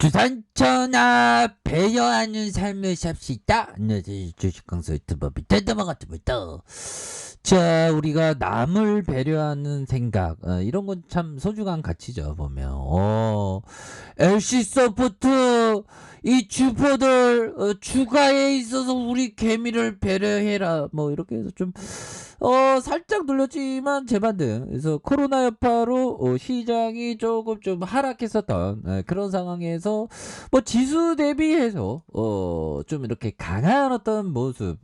주산천하 배려하는 삶을 삽시다. 안녕하세요. 주식강사 유튜버 밑에다만 같은 거있다. 자, 우리가 남을 배려하는 생각, 이런 건 참 소중한 가치죠. 보면 LC 서포트 이 주포들 주가에 있어서 우리 개미를 배려해라, 뭐 이렇게 해서 좀 살짝 눌렸지만 재반등. 그래서 코로나 여파로 시장이 조금 좀 하락했었던 그런 상황에서 뭐 지수 대비해서 좀 이렇게 강한 어떤 모습,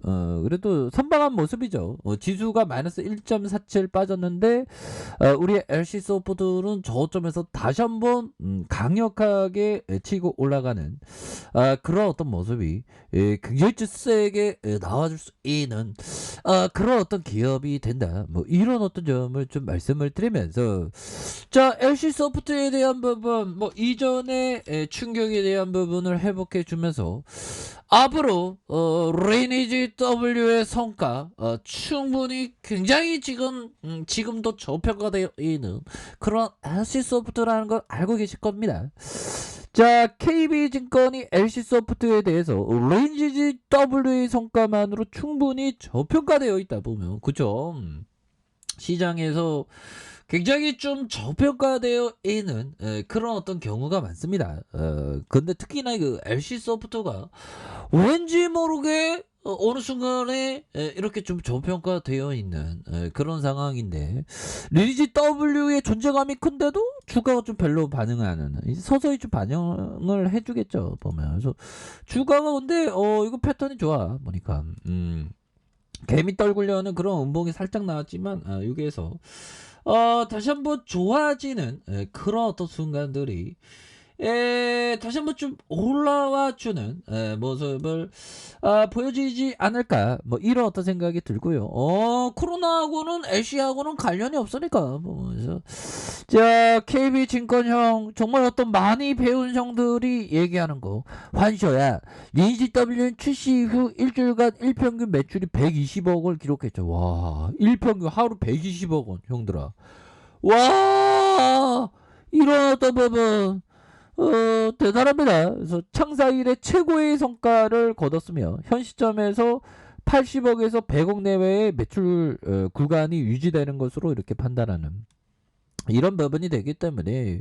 그래도 선방한 모습이죠. 지수가 마이너스 1.47 빠졌는데 우리 LC 소프트는 저점에서 다시 한번 강력하게 치고 올라가는 그런 어떤 모습이 굉장히 세게 나와줄 수 있는 그런 어떤 기업이 된다. 뭐 이런 어떤 점을 좀 말씀을 드리면서, 자, LC 소프트에 대한 부분, 뭐 이전에 충격에 대한 부분을 회복해 주면서 앞으로 리니지 W의 성과 충분히 굉장히 지금도 저평가되어 있는 그런 LC 소프트라는 걸 알고 계실 겁니다. 자, KB증권이 LC소프트에 대해서 리니지 W의 성과만으로 충분히 저평가되어 있다 보면, 그쵸? 시장에서 굉장히 좀 저평가되어 있는 그런 어떤 경우가 많습니다. 근데 특히나 그 LC소프트가 왠지 모르게 어느 순간에 이렇게 좀 저평가되어 있는 그런 상황인데, 리니지 W의 존재감이 큰데도 주가가 좀 별로 반응하는, 서서히 좀 반영을 해주겠죠 보면. 그래서 주가가 근데 이거 패턴이 좋아 보니까 개미 떨구려는 그런 음봉이 살짝 나왔지만 여기에서 다시 한번 좋아지는 그런 어떤 순간들이 다시 한번 좀 올라와 주는 모습을 보여지지 않을까, 뭐 이런 어떤 생각이 들고요. 코로나하고는 LC하고는 관련이 없으니까. 뭐 그래서 자, KB증권형 정말 어떤 많이 배운 형들이 얘기하는 거, 환쇼야 리니지 W는 출시 후 일주일간 일평균 매출이 120억을 기록했죠. 와, 일평균 하루 120억 원, 형들아. 와, 이런 어떤 부분 대단합니다. 그래서 창사 이래 최고의 성과를 거뒀으며 현 시점에서 80억에서 100억 내외의 매출 구간이 유지되는 것으로 이렇게 판단하는 이런 부분이 되기 때문에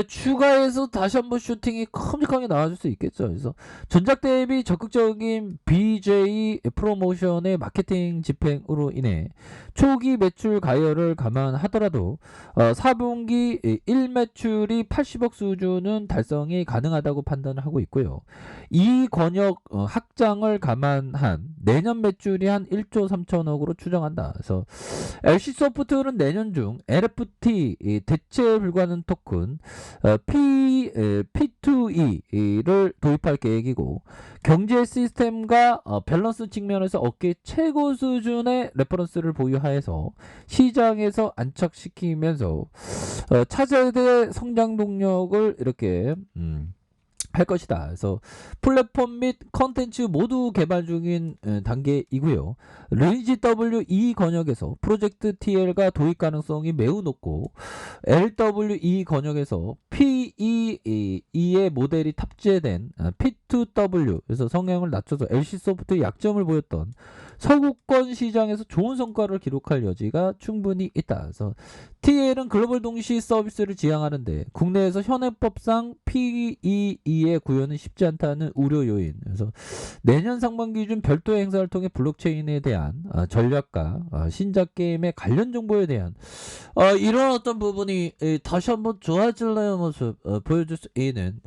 추가해서 다시 한번 슈팅이 큼직하게 나와줄 수 있겠죠. 그래서 전작 대비 적극적인 BJ 프로모션의 마케팅 집행으로 인해 초기 매출 가열을 감안하더라도 4분기 1매출이 80억 수준은 달성이 가능하다고 판단을 하고 있고요. 이 권역 확장을 감안한 내년 매출이 한 1조 3천억으로 추정한다. 그래서 LC소프트는 내년 중 NFT 대체 불가능 토큰 P2E를 도입할 계획이고, 경제 시스템과 밸런스 측면에서 업계 최고 수준의 레퍼런스를 보유하여서 시장에서 안착시키면서 차세대 성장 동력을 이렇게 할 것이다. 그래서 플랫폼 및 컨텐츠 모두 개발 중인 단계이고요. 리니지 W 이 권역에서 프로젝트 TL과 도입 가능성이 매우 높고, LWE 권역에서 PE의 모델이 탑재된 P2W, 그래서 성향을 낮춰서 LC소프트의 약점을 보였던 서구권 시장에서 좋은 성과를 기록할 여지가 충분히 있다. 그래서 TL은 글로벌 동시 서비스를 지향하는데 국내에서 현행법상 PE의 구현은 쉽지 않다는 우려 요인. 그래서 내년 상반기 중 별도 행사를 통해 블록체인에 대한 전략과 신작 게임의 관련 정보에 대한 이런 어떤 부분이 다시 한번 좋아질라는 모습 보여줄 수 있는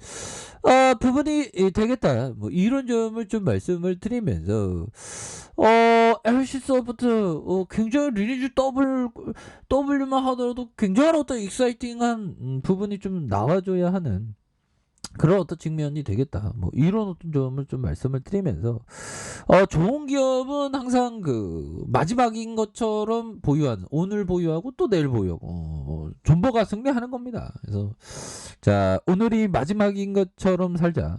부분이 되겠다. 뭐 이런 점을 좀 말씀을 드리면서 LC소프트 굉장히 리니지 W만 하더라도 굉장한 어떤 익사이팅한 부분이 좀 나와줘야 하는 그런 어떤 측면이 되겠다. 뭐 이런 어떤 점을 좀 말씀을 드리면서, 좋은 기업은 항상 그 마지막인 것처럼 보유하는, 오늘 보유하고 또 내일 보유하고 존버가 승리하는 겁니다. 그래서 자, 오늘이 마지막인 것처럼 살자.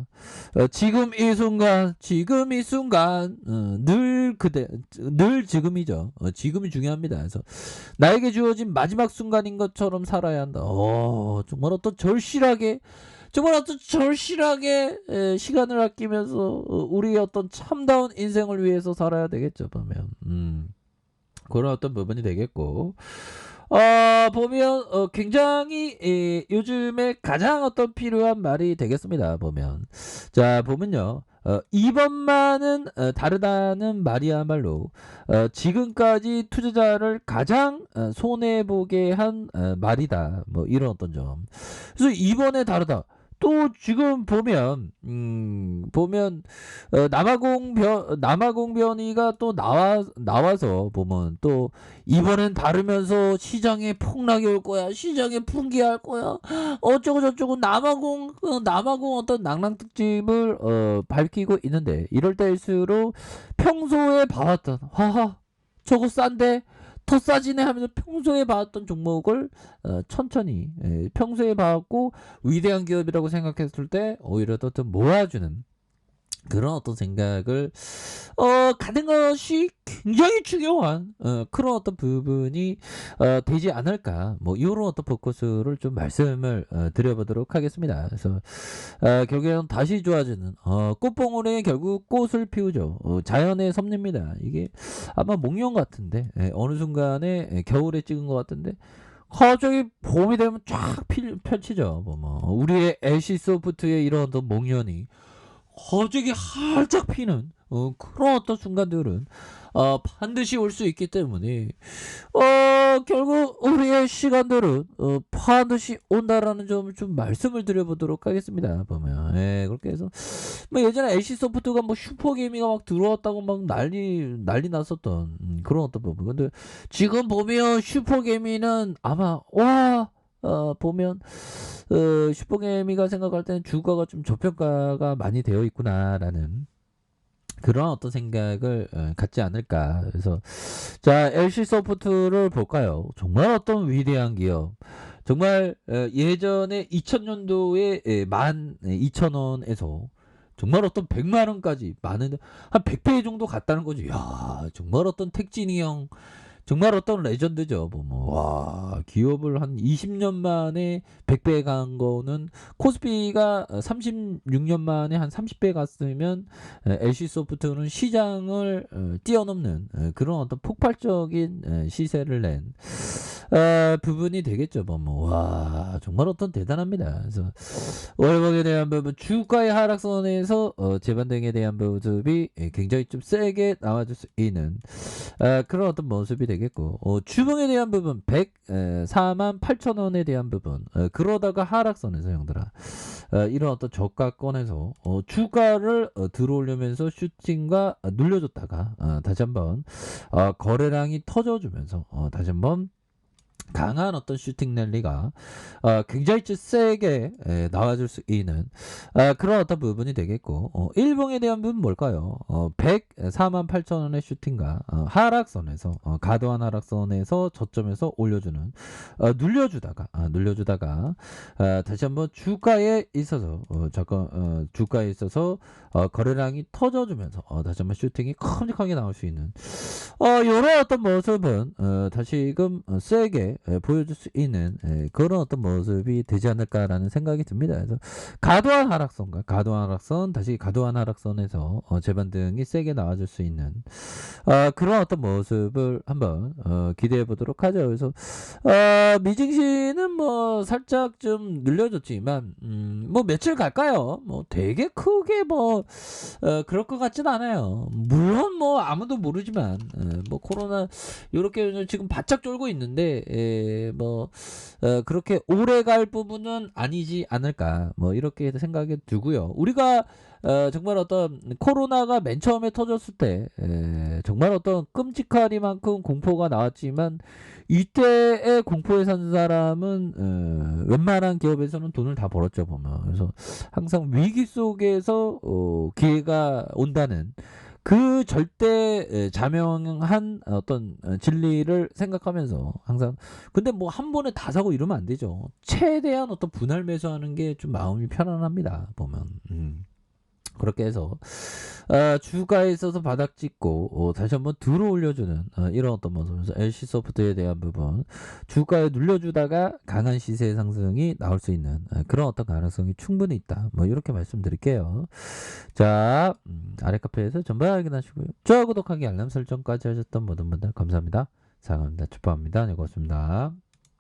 지금 이 순간 늘 지금이죠. 지금이 중요합니다. 그래서 나에게 주어진 마지막 순간인 것처럼 살아야 한다. 정말 어떤 절실하게 정말 어떤 절실하게 시간을 아끼면서 우리의 어떤 참다운 인생을 위해서 살아야 되겠죠, 보면. 그런 어떤 부분이 되겠고, 보면 굉장히 요즘에 가장 어떤 필요한 말이 되겠습니다. 보면 자 보면요. 이번만은 다르다는 말이야말로 지금까지 투자자를 가장 손해보게 한 말이다. 뭐 이런 어떤 점. 그래서 이번에 다르다. 또 지금 보면 남아공변이가 또 나와서 보면 또 이번엔 다르면서 시장에 폭락이 올 거야. 시장에 붕괴할 거야. 어쩌고 저쩌고 남아공 어떤 낭랑 특집을 밝히고 있는데 이럴 때일수록 평소에 봐왔던 하하 저거 싼데 더 싸지네 하면서 평소에 봐왔던 종목을 천천히 평소에 봐왔고 위대한 기업이라고 생각했을 때 오히려 더 모아주는 그런 어떤 생각을 가는 것이 굉장히 중요한 그런 어떤 부분이 되지 않을까 뭐 이런 어떤 포커스를 좀 말씀을 드려보도록 하겠습니다. 그래서 결국에는 다시 좋아지는 꽃봉오리에 결국 꽃을 피우죠. 자연의 섭리입니다. 이게 아마 목련 같은데 어느 순간에 겨울에 찍은 것 같은데 갑자기 봄이 되면 쫙 펼치죠. 뭐 우리의 LC 소프트의 이런 어떤 목련이 갑자기 활짝 피는 그런 어떤 순간들은 반드시 올 수 있기 때문에 결국 우리의 시간들은 반드시 온다라는 점을 좀 말씀을 드려보도록 하겠습니다. 보면 그렇게 해서 뭐 예전에 LC 소프트가 뭐 슈퍼게임이가 막 들어왔다고 막 난리 났었던 그런 어떤 부분. 근데 지금 보면 슈퍼게임이는 아마 보면 슈퍼게임이가 생각할 때는 주가가 좀 저평가가 많이 되어 있구나라는 그런 어떤 생각을 갖지 않을까. 그래서 자 LC 소프트를 볼까요? 정말 어떤 위대한 기업. 정말 예전에 2000년도에 12,000원에서 정말 어떤 100만 원까지 많은 한 100배 정도 갔다는 거죠. 야 정말 어떤 택진이 형 정말 어떤 레전드죠. 와, 기업을 한 20년 만에 100배 간 거는 코스피가 36년 만에 한 30배 갔으면 LC 소프트는 시장을 뛰어넘는 그런 어떤 폭발적인 시세를 낸 부분이 되겠죠. 와, 정말 어떤 대단합니다. 그래서 월봉에 대한 부분, 주가의 하락선에서 재반등에 대한 모습이 굉장히 좀 세게 나와줄 수 있는 그런 어떤 모습이 되겠고 주봉에 대한 부분 104만8천원에 대한 부분 그러다가 하락선에서 형들아 이런 어떤 저가권에서 주가를 들어올리면서 슈팅과 눌려줬다가 다시 한번 거래량이 터져주면서 다시 한번 강한 어떤 슈팅 랠리가 굉장히 좀 세게 나와줄 수 있는 그런 어떤 부분이 되겠고 일봉에 대한 부분 뭘까요? 104만8천원의 슈팅과 하락선에서 과도한 하락선에서 저점에서 올려주는 눌려주다가 다시 한번 주가에 있어서 주가에 있어서 거래량이 터져주면서 다시 한번 슈팅이 큼직하게 나올 수 있는 이런 어떤 모습은 다시금 세게 보여줄 수 있는 그런 어떤 모습이 되지 않을까라는 생각이 듭니다. 그래서 과도한 하락선 다시 과도한 하락선에서 재반등이 세게 나와줄 수 있는 그런 어떤 모습을 한번 기대해 보도록 하죠. 그래서 미증시는 뭐 살짝 좀 늘려줬지만 뭐 며칠 갈까요? 뭐 되게 크게 뭐 그럴 것 같진 않아요. 물론 뭐 아무도 모르지만 뭐 코로나 이렇게 지금 바짝 쫄고 있는데 뭐 그렇게 오래 갈 부분은 아니지 않을까 뭐 이렇게 생각이 들고요. 우리가 정말 어떤 코로나가 맨 처음에 터졌을 때 정말 어떤 끔찍하리만큼 공포가 나왔지만 이때의 공포에 산 사람은 웬만한 기업에서는 돈을 다 벌었죠 보면. 그래서 항상 위기 속에서 기회가 온다는 그 절대 자명한 어떤 진리를 생각하면서 항상 근데 뭐 한 번에 다 사고 이러면 안 되죠. 최대한 어떤 분할 매수하는 게 좀 마음이 편안합니다 보면. 그렇게 해서 주가에 있어서 바닥 찍고 다시 한번 들어 올려주는 이런 어떤 모습에서 LC소프트에 대한 부분 주가에 눌려주다가 강한 시세 상승이 나올 수 있는 그런 어떤 가능성이 충분히 있다. 뭐 이렇게 말씀드릴게요. 자, 아래 카페에서 전부 확인하시고요. 좋아요, 구독하기, 알람 설정까지 하셨던 모든 분들 감사합니다. 사랑합니다. 축복합니다. 네, 고맙습니다.